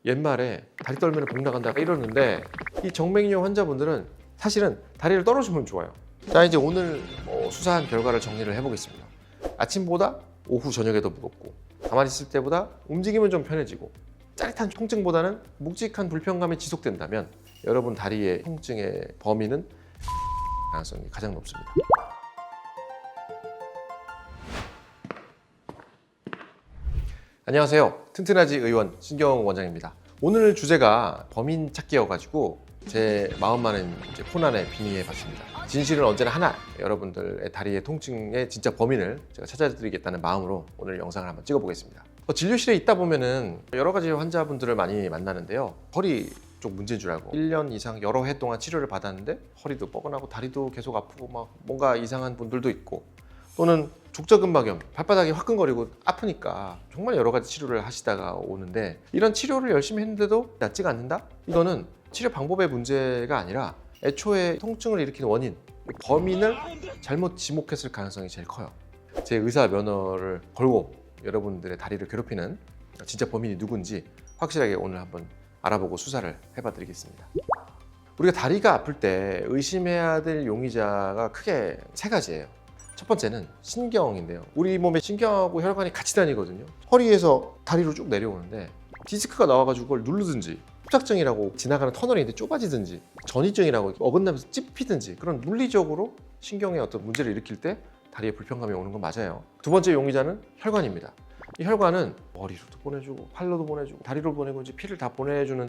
옛말에 다리 떨면 복 나간다 이러는데 이 정맥류 환자분들은 사실은 다리를 떨어주면 좋아요. 자, 이제 오늘 수사한 결과를 정리를 해보겠습니다. 아침보다 오후 저녁에 더 무겁고 가만히 있을 때보다 움직이면 좀 편해지고 짜릿한 통증보다는 묵직한 불편감이 지속된다면 여러분 다리의 통증의 범위는 가능성이 가장 높습니다. 안녕하세요. 튼튼하지 의원 신경호 원장입니다. 오늘 주제가 범인 찾기여가지고 제 마음만은 코난에 빙의해봤습니다. 진실은 언제나 하나. 여러분들의 다리의 통증의 진짜 범인을 제가 찾아드리겠다는 마음으로 오늘 영상을 한번 찍어보겠습니다. 진료실에 있다 보면은 여러 가지 환자분들을 많이 만나는데요. 허리 쪽 문제인 줄 알고 1년 이상 여러 해 동안 치료를 받았는데 허리도 뻐근하고 다리도 계속 아프고 막 뭔가 이상한 분들도 있고, 또는 족저근막염, 발바닥이 화끈거리고 아프니까 정말 여러 가지 치료를 하시다가 오는데 이런 치료를 열심히 했는데도 낫지가 않는다? 이거는 치료 방법의 문제가 아니라 애초에 통증을 일으키는 원인, 범인을 잘못 지목했을 가능성이 제일 커요. 제 의사 면허를 걸고 여러분들의 다리를 괴롭히는 진짜 범인이 누군지 확실하게 오늘 한번 알아보고 수사를 해봐 드리겠습니다. 우리가 다리가 아플 때 의심해야 될 용의자가 크게 세 가지예요. 첫 번째는 신경인데요. 우리 몸에 신경하고 혈관이 같이 다니거든요. 허리에서 다리로 쭉 내려오는데 디스크가 나와가지고 그걸 누르든지, 협착증이라고 지나가는 터널이 있는데 좁아지든지, 전이증이라고 어긋나면서 찝히든지, 그런 물리적으로 신경에 어떤 문제를 일으킬 때 다리에 불편감이 오는 건 맞아요. 두 번째 용의자는 혈관입니다. 이 혈관은 머리로도 보내주고 팔로도 보내주고 다리로 보내고 이제 피를 다 보내주는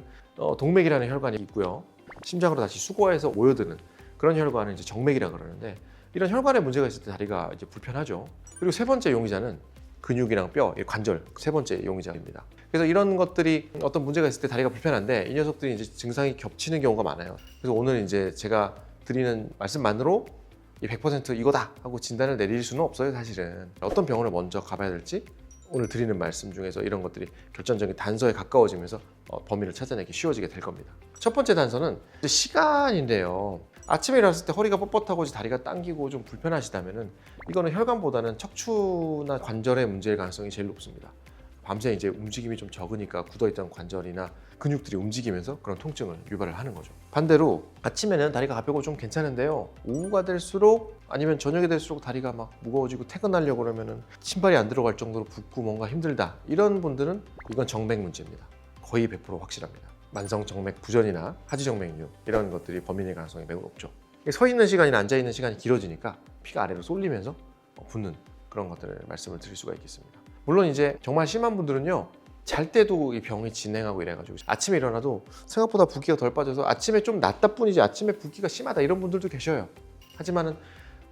동맥이라는 혈관이 있고요. 심장으로 다시 수거해서 모여드는 그런 혈관을 이제 정맥이라 그러는데, 이런 혈관에 문제가 있을 때 다리가 이제 불편하죠. 그리고 세 번째 용의자는 근육이랑 뼈, 관절, 세 번째 용의자입니다. 그래서 이런 것들이 어떤 문제가 있을 때 다리가 불편한데 이 녀석들이 이제 증상이 겹치는 경우가 많아요. 그래서 오늘 이제 제가 드리는 말씀만으로 100% 이거다 하고 진단을 내릴 수는 없어요. 사실은 어떤 병원을 먼저 가봐야 될지 오늘 드리는 말씀 중에서 이런 것들이 결정적인 단서에 가까워지면서 범인을 찾아내기 쉬워지게 될 겁니다. 첫 번째 단서는 시간인데요. 아침에 일어났을 때 허리가 뻣뻣하고 다리가 당기고 좀 불편하시다면은 이거는 혈관보다는 척추나 관절의 문제일 가능성이 제일 높습니다. 밤새 이제 움직임이 좀 적으니까 굳어있던 관절이나 근육들이 움직이면서 그런 통증을 유발을 하는 거죠. 반대로 아침에는 다리가 가볍고 좀 괜찮은데요. 오후가 될수록 아니면 저녁이 될수록 다리가 막 무거워지고 퇴근하려고 그러면은 신발이 안 들어갈 정도로 붓고 뭔가 힘들다. 이런 분들은 이건 정맥 문제입니다. 거의 100% 확실합니다. 만성 정맥 부전이나 하지정맥류 이런 것들이 범인의 가능성이 매우 높죠. 서 있는 시간이나 앉아 있는 시간이 길어지니까 피가 아래로 쏠리면서 붓는 그런 것들을 말씀을 드릴 수가 있겠습니다. 물론 이제 정말 심한 분들은요, 잘 때도 이 병이 진행하고 이래가지고 아침에 일어나도 생각보다 붓기가 덜 빠져서 아침에 좀 낫다 뿐이지 아침에 붓기가 심하다 이런 분들도 계셔요. 하지만은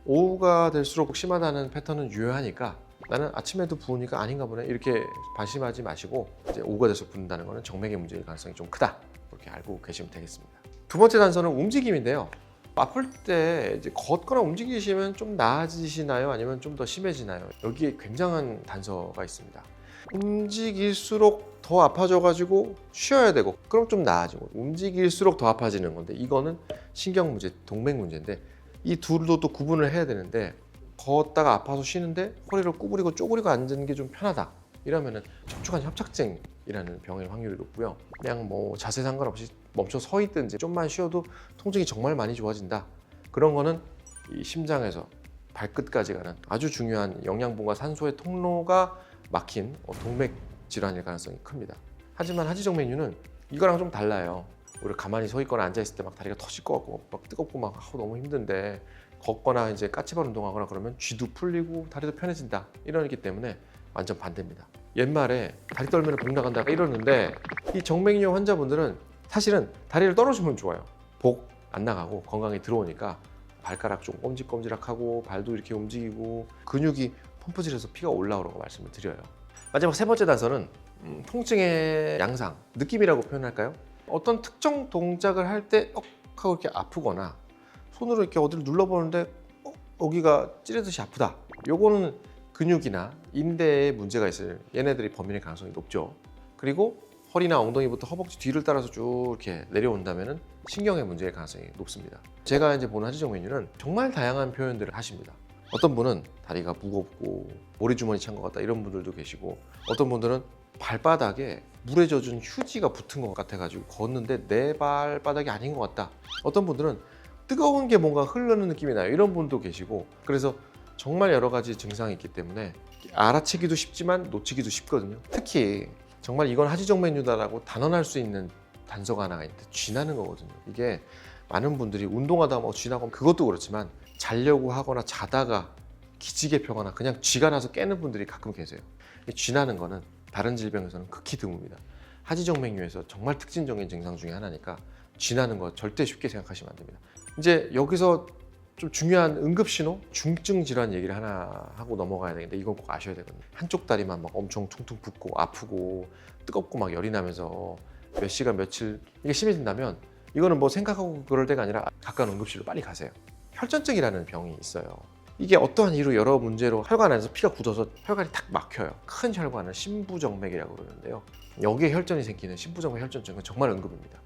오후가 될수록 심하다는 패턴은 유효하니까 나는 아침에도 부으니까 아닌가 보네 이렇게 방심하지 마시고, 이제 오후가 돼서 붓는다는 거는 정맥의 문제일 가능성이 좀 크다 이렇게 알고 계시면 되겠습니다. 두 번째 단서는 움직임인데요. 아플 때 이제 걷거나 움직이시면 좀 나아지시나요? 아니면 좀 더 심해지나요? 여기에 굉장한 단서가 있습니다. 움직일수록 더 아파져가지고 쉬어야 되고 그럼 좀 나아지고, 움직일수록 더 아파지는 건데 이거는 신경 문제, 동맥 문제인데 이 둘도 또 구분을 해야 되는데, 걷다가 아파서 쉬는데 허리를 구부리고 쪼그리고 앉는 게 좀 편하다 이러면은 척추관 협착증이라는 병의 확률이 높고요. 그냥 뭐 자세 상관없이 멈춰 서 있든지 좀만 쉬어도 통증이 정말 많이 좋아진다. 그런 거는 이 심장에서 발끝까지 가는 아주 중요한 영양분과 산소의 통로가 막힌 동맥 질환일 가능성이 큽니다. 하지만 하지정맥류는 이거랑 좀 달라요. 우리 가만히 서 있거나 앉아 있을 때 막 다리가 터질 것 같고 막 뜨겁고 막 너무 힘든데 걷거나 이제 까치발 운동하거나 그러면 쥐도 풀리고 다리도 편해진다 이러기 때문에 완전 반대입니다. 옛말에 다리 떨면 복 나간다 이러는데 이 정맥류 환자분들은 사실은 다리를 떨어주면 좋아요. 복 안 나가고 건강에 들어오니까 발가락 좀 꼼지꼼지락하고 발도 이렇게 움직이고 근육이 펌프질해서 피가 올라오라고 말씀을 드려요. 마지막 세 번째 단서는 통증의 양상, 느낌이라고 표현할까요? 어떤 특정 동작을 할 때 하고 이렇게 아프거나 손으로 이렇게 어디를 눌러보는데 여기가 찌르듯이 아프다. 요거는 근육이나 인대에 문제가 있을 얘네들이 범인의 가능성이 높죠. 그리고 허리나 엉덩이부터 허벅지 뒤를 따라서 쭉 이렇게 내려온다면은 신경의 문제의 가능성이 높습니다. 제가 이제 보는 하지정맥류는 정말 다양한 표현들을 하십니다. 어떤 분은 다리가 무겁고 모래주머니 찬 것 같다 이런 분들도 계시고, 어떤 분들은 발바닥에 물에 젖은 휴지가 붙은 것 같아가지고 걷는데 내 발바닥이 아닌 것 같다. 어떤 분들은 뜨거운 게 뭔가 흐르는 느낌이 나요. 이런 분도 계시고, 그래서 정말 여러 가지 증상이 있기 때문에 알아채기도 쉽지만 놓치기도 쉽거든요. 특히 정말 이건 하지정맥류다라고 단언할 수 있는 단서가 하나가 있는데 쥐나는 거거든요. 이게 많은 분들이 운동하다 뭐 쥐나고 그것도 그렇지만 자려고 하거나 자다가 기지개 펴거나 그냥 쥐가 나서 깨는 분들이 가끔 계세요. 이 쥐나는 거는 다른 질병에서는 극히 드뭅니다. 하지정맥류에서 정말 특징적인 증상 중에 하나니까 쥐나는 거 절대 쉽게 생각하시면 안 됩니다. 이제 여기서 좀 중요한 응급신호, 중증 질환 얘기를 하나 하고 넘어가야 되는데 이건 꼭 아셔야 되거든요. 한쪽 다리만 막 엄청 퉁퉁 붓고 아프고 뜨겁고 막 열이 나면서 몇 시간 며칠 이게 심해진다면 이거는 뭐 생각하고 그럴 때가 아니라 가까운 응급실로 빨리 가세요. 혈전증이라는 병이 있어요. 이게 어떠한 이유로 여러 문제로 혈관 안에서 피가 굳어서 혈관이 탁 막혀요. 큰 혈관을 심부정맥이라고 그러는데요. 여기에 혈전이 생기는 심부정맥 혈전증은 정말 응급입니다.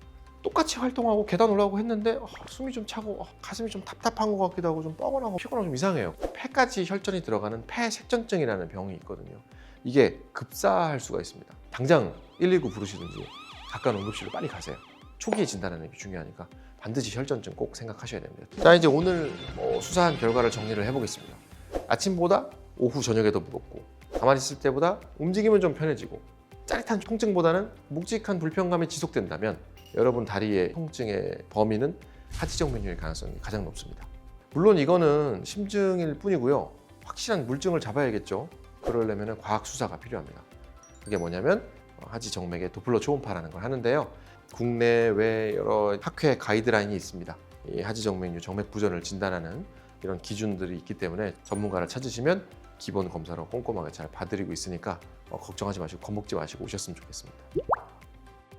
똑같이 활동하고 계단 올라가고 했는데 숨이 좀 차고 가슴이 좀 답답한 것 같기도 하고 좀 뻐근하고 피곤하고 좀 이상해요. 폐까지 혈전이 들어가는 폐색전증이라는 병이 있거든요. 이게 급사할 수가 있습니다. 당장 119 부르시든지 가까운 응급실로 빨리 가세요. 초기에 진단하는 게 중요하니까 반드시 혈전증 꼭 생각하셔야 됩니다. 자, 이제 오늘 수사한 결과를 정리를 해보겠습니다. 아침보다 오후 저녁에 더 무겁고 가만히 있을 때보다 움직임은 좀 편해지고 짜릿한 통증보다는 묵직한 불편감이 지속된다면 여러분 다리의 통증의 범위는 하지정맥류일 가능성이 가장 높습니다. 물론 이거는 심증일 뿐이고요. 확실한 물증을 잡아야겠죠. 그러려면 과학 수사가 필요합니다. 그게 뭐냐면 하지정맥의 도플러 초음파라는 걸 하는데요. 국내외 여러 학회 가이드라인이 있습니다. 이 하지정맥류 정맥 부전을 진단하는 이런 기준들이 있기 때문에 전문가를 찾으시면 기본 검사로 꼼꼼하게 잘 봐드리고 있으니까 걱정하지 마시고 겁먹지 마시고 오셨으면 좋겠습니다.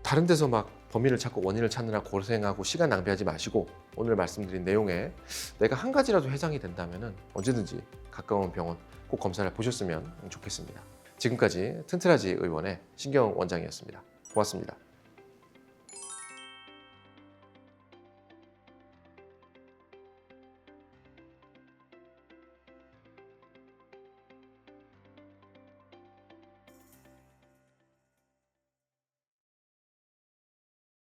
다른 데서 막 범인을 찾고 원인을 찾느라 고생하고 시간 낭비하지 마시고 오늘 말씀드린 내용에 내가 한 가지라도 해당이 된다면 언제든지 가까운 병원 꼭 검사를 보셨으면 좋겠습니다. 지금까지 튼튼하지 의원의 신경 원장이었습니다. 고맙습니다.